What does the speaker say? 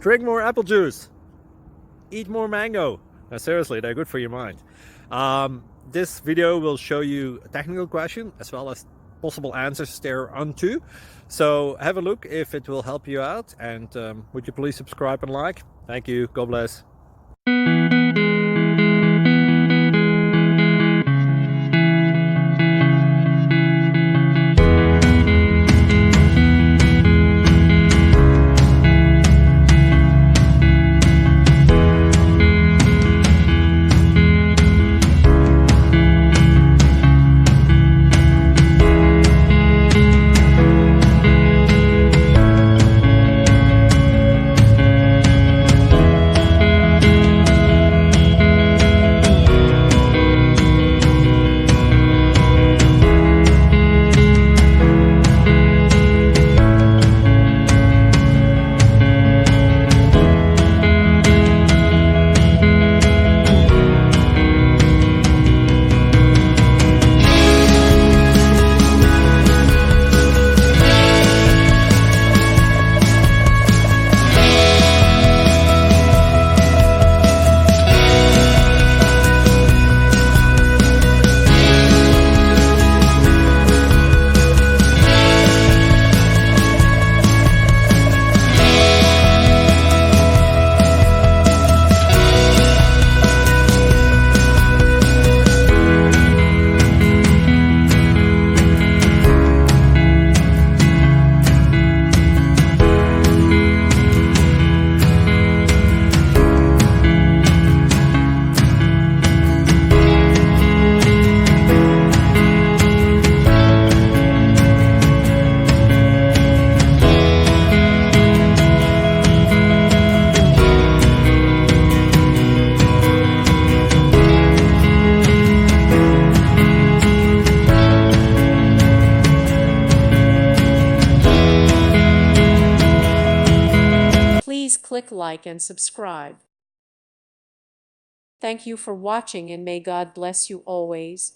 Drink more apple juice. Eat more mango. No, seriously, they're good for your mind. This video will show you a technical question as well as possible answers thereunto. So have a look if it will help you out, and would you please subscribe and like? Thank you. God bless. Please click like and subscribe. Thank you for watching, and may God bless you always.